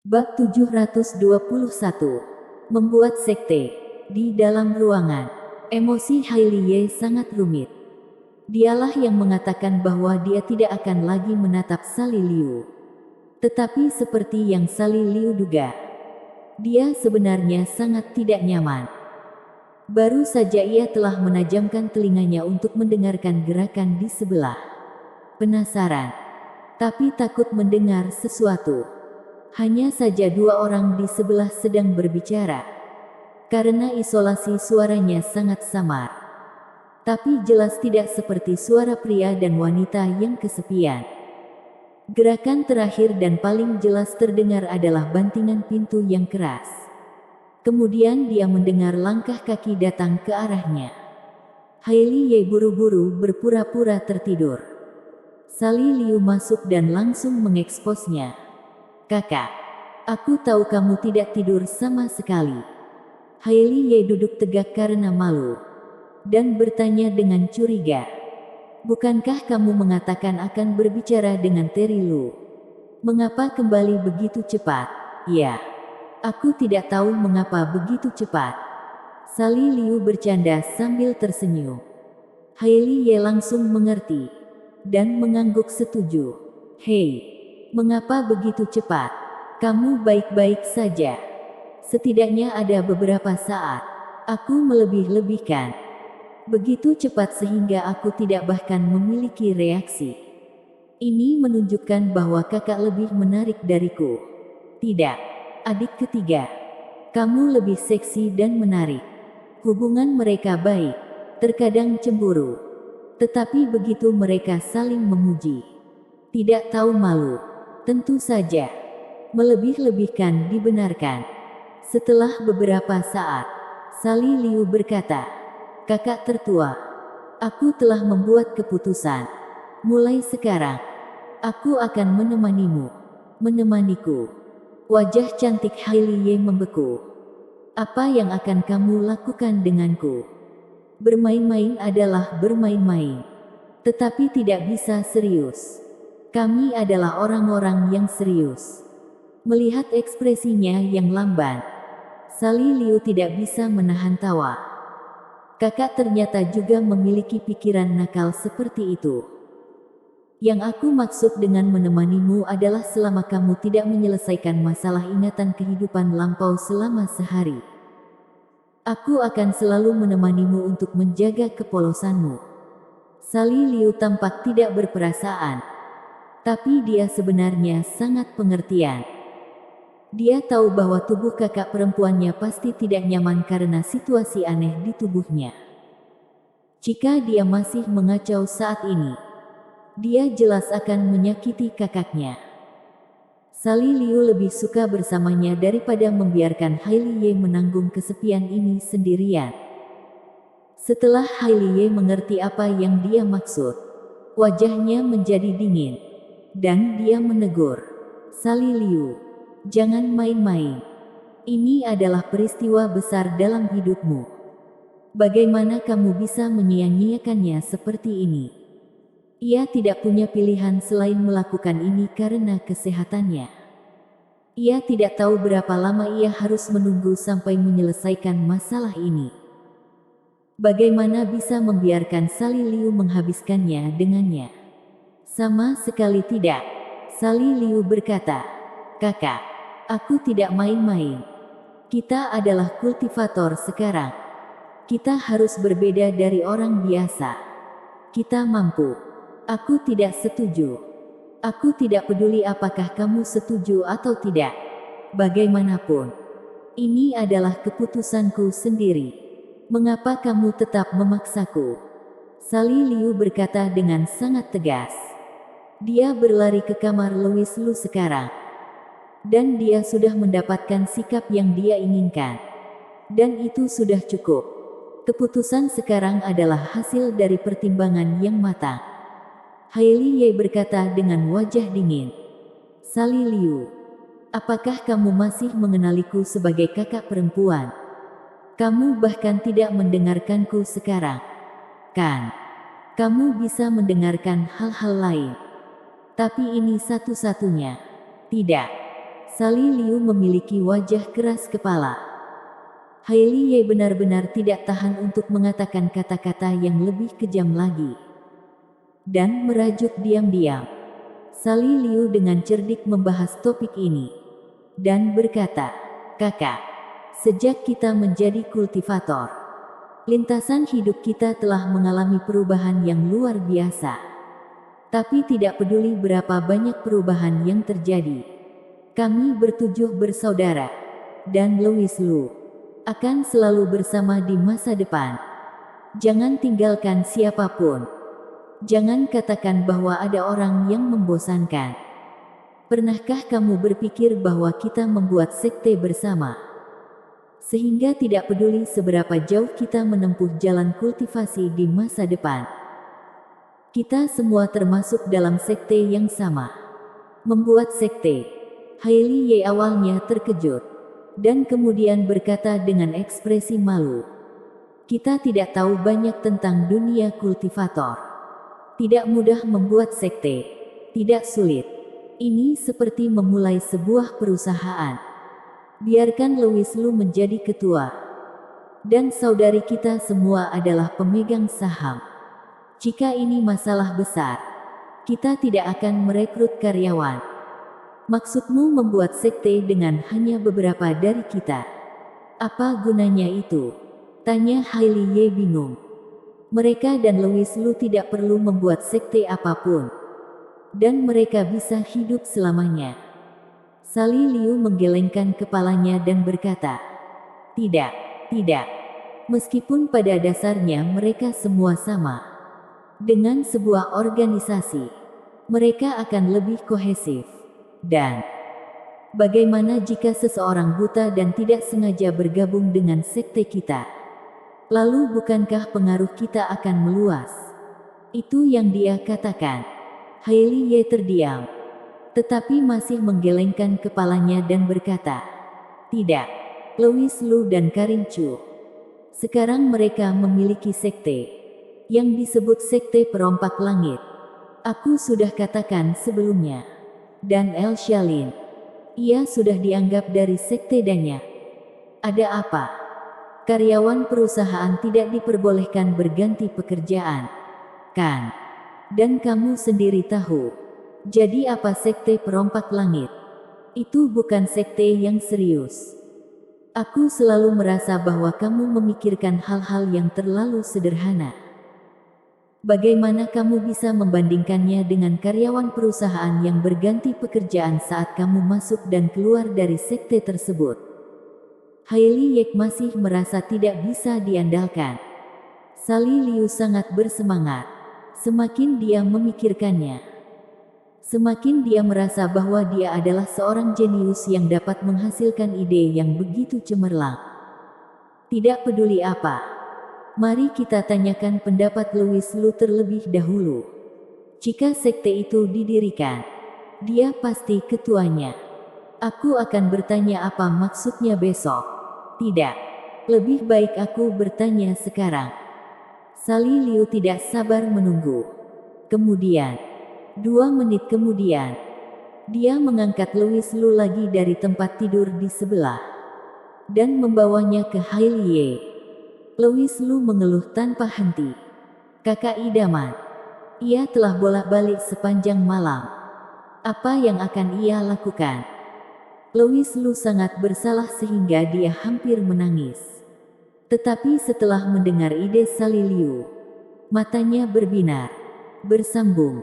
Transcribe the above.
Bab 721. Membuat sekte. Di dalam ruangan, emosi Hailey Ye sangat rumit. Dialah yang mengatakan bahwa dia tidak akan lagi menatap Sally Liu. Tetapi seperti yang Sally Liu duga, dia sebenarnya sangat tidak nyaman. Baru saja ia telah menajamkan telinganya untuk mendengarkan gerakan di sebelah. Penasaran, tapi takut mendengar sesuatu. Hanya saja dua orang di sebelah sedang berbicara. Karena isolasi suaranya sangat samar. Tapi jelas tidak seperti suara pria dan wanita yang kesepian. Gerakan terakhir dan paling jelas terdengar adalah bantingan pintu yang keras. Kemudian dia mendengar langkah kaki datang ke arahnya. Hailey Ye buru-buru berpura-pura tertidur. Sally Liu masuk dan langsung mengeksposnya. "Kakak, aku tahu kamu tidak tidur sama sekali." Hailey Ye duduk tegak karena malu dan bertanya dengan curiga, "Bukankah kamu mengatakan akan berbicara dengan Terry Lu? Mengapa kembali begitu cepat?" "Ya, aku tidak tahu mengapa begitu cepat." Sally Liu bercanda sambil tersenyum. Hailey Ye langsung mengerti dan mengangguk setuju. "Hei, mengapa begitu cepat? Kamu baik-baik saja?" "Setidaknya ada beberapa saat aku melebih-lebihkan. Begitu cepat sehingga aku tidak bahkan memiliki reaksi. Ini menunjukkan bahwa kakak lebih menarik dariku." "Tidak, adik ketiga. Kamu lebih seksi dan menarik." Hubungan mereka baik, terkadang cemburu. Tetapi begitu mereka saling memuji, tidak tahu malu. Tentu saja, melebih-lebihkan dibenarkan. Setelah beberapa saat, Sally Liu berkata, "Kakak tertua, aku telah membuat keputusan. Mulai sekarang, aku akan menemanimu." "Menemaniku?" Wajah cantik Hailey Ye membeku. "Apa yang akan kamu lakukan denganku?" "Bermain-main adalah bermain-main. Tetapi tidak bisa serius. Kami adalah orang-orang yang serius." Melihat ekspresinya yang lamban, Sally Liu tidak bisa menahan tawa. Kakak ternyata juga memiliki pikiran nakal seperti itu. "Yang aku maksud dengan menemanimu adalah selama kamu tidak menyelesaikan masalah ingatan kehidupan lampau selama sehari. Aku akan selalu menemanimu untuk menjaga kepolosanmu." Sally Liu tampak tidak berperasaan. Tapi dia sebenarnya sangat pengertian. Dia tahu bahwa tubuh kakak perempuannya pasti tidak nyaman karena situasi aneh di tubuhnya. Jika dia masih mengacau saat ini, dia jelas akan menyakiti kakaknya. Sally Liu lebih suka bersamanya daripada membiarkan Hailey Ye menanggung kesepian ini sendirian. Setelah Hailey Ye mengerti apa yang dia maksud, wajahnya menjadi dingin, dan dia menegur, "Sally Liu, jangan main-main. Ini adalah peristiwa besar dalam hidupmu. Bagaimana kamu bisa menyia-nyiakannya seperti ini?" Ia tidak punya pilihan selain melakukan ini karena kesehatannya. Ia tidak tahu berapa lama ia harus menunggu sampai menyelesaikan masalah ini. Bagaimana bisa membiarkan Sally Liu menghabiskannya dengannya? "Sama sekali tidak." Sally Liu berkata, "Kakak, aku tidak main-main. Kita adalah kultivator sekarang. Kita harus berbeda dari orang biasa. Kita mampu." "Aku tidak setuju. Aku tidak peduli apakah kamu setuju atau tidak. Bagaimanapun, ini adalah keputusanku sendiri. Mengapa kamu tetap memaksaku?" Sally Liu berkata dengan sangat tegas. Dia berlari ke kamar Louis Lu sekarang. Dan dia sudah mendapatkan sikap yang dia inginkan. Dan itu sudah cukup. Keputusan sekarang adalah hasil dari pertimbangan yang matang. Hailey Ye berkata dengan wajah dingin. "Sally Liu, apakah kamu masih mengenaliku sebagai kakak perempuan? Kamu bahkan tidak mendengarkanku sekarang, kan? Kamu bisa mendengarkan hal-hal lain. Tapi ini satu-satunya." "Tidak." Sally Liu memiliki wajah keras kepala. Hailey Ye benar-benar tidak tahan untuk mengatakan kata-kata yang lebih kejam lagi. Dan merajuk diam-diam. Sally Liu dengan cerdik membahas topik ini. Dan berkata, "Kakak, sejak kita menjadi kultivator, lintasan hidup kita telah mengalami perubahan yang luar biasa. Tapi tidak peduli berapa banyak perubahan yang terjadi, kami bertujuh bersaudara, dan Louis Lu akan selalu bersama di masa depan. Jangan tinggalkan siapapun. Jangan katakan bahwa ada orang yang membosankan. Pernahkah kamu berpikir bahwa kita membuat sekte bersama? Sehingga tidak peduli seberapa jauh kita menempuh jalan kultivasi di masa depan. Kita semua termasuk dalam sekte yang sama. Membuat sekte." Hailey Ye awalnya terkejut. Dan kemudian berkata dengan ekspresi malu, "Kita tidak tahu banyak tentang dunia kultivator. Tidak mudah membuat sekte. Tidak sulit. Ini seperti memulai sebuah perusahaan. Biarkan Louis Lu menjadi ketua. Dan saudari kita semua adalah pemegang saham. Jika ini masalah besar, kita tidak akan merekrut karyawan. Maksudmu membuat sekte dengan hanya beberapa dari kita? Apa gunanya itu?" tanya Hailey Ye bingung. Mereka dan Louis Lu tidak perlu membuat sekte apapun. Dan mereka bisa hidup selamanya. Sally Liu menggelengkan kepalanya dan berkata, "Tidak, tidak. Meskipun pada dasarnya mereka semua sama. Dengan sebuah organisasi, mereka akan lebih kohesif. Dan bagaimana jika seseorang buta dan tidak sengaja bergabung dengan sekte kita? Lalu bukankah pengaruh kita akan meluas?" Itu yang dia katakan. Hailey Ye terdiam, tetapi masih menggelengkan kepalanya dan berkata, "Tidak. Louis Lu dan Karin Chu. Sekarang mereka memiliki sekte yang disebut Sekte Perompak Langit. Aku sudah katakan sebelumnya. Dan El Shalin, ia sudah dianggap dari sekte Danya. Ada apa? Karyawan perusahaan tidak diperbolehkan berganti pekerjaan, kan? Dan kamu sendiri tahu. Jadi apa sekte perompak langit? Itu bukan sekte yang serius. Aku selalu merasa bahwa kamu memikirkan hal-hal yang terlalu sederhana. Bagaimana kamu bisa membandingkannya dengan karyawan perusahaan yang berganti pekerjaan saat kamu masuk dan keluar dari sekte tersebut?" Hailey Ye masih merasa tidak bisa diandalkan. Sally Liu sangat bersemangat. Semakin dia memikirkannya, semakin dia merasa bahwa dia adalah seorang jenius yang dapat menghasilkan ide yang begitu cemerlang. Tidak peduli apa. Mari kita tanyakan pendapat Louis Lu terlebih dahulu. Jika sekte itu didirikan, dia pasti ketuanya. Aku akan bertanya apa maksudnya besok. Tidak. Lebih baik aku bertanya sekarang. Sally Liu tidak sabar menunggu. Kemudian, 2 menit kemudian, dia mengangkat Louis Lu lagi dari tempat tidur di sebelah dan membawanya ke Hailey Ye. Louis Lu mengeluh tanpa henti. "Kakak idaman, ia telah bolak-balik sepanjang malam. Apa yang akan ia lakukan?" Louis Lu sangat bersalah sehingga dia hampir menangis. Tetapi setelah mendengar ide Sally Liu, matanya berbinar, bersambung.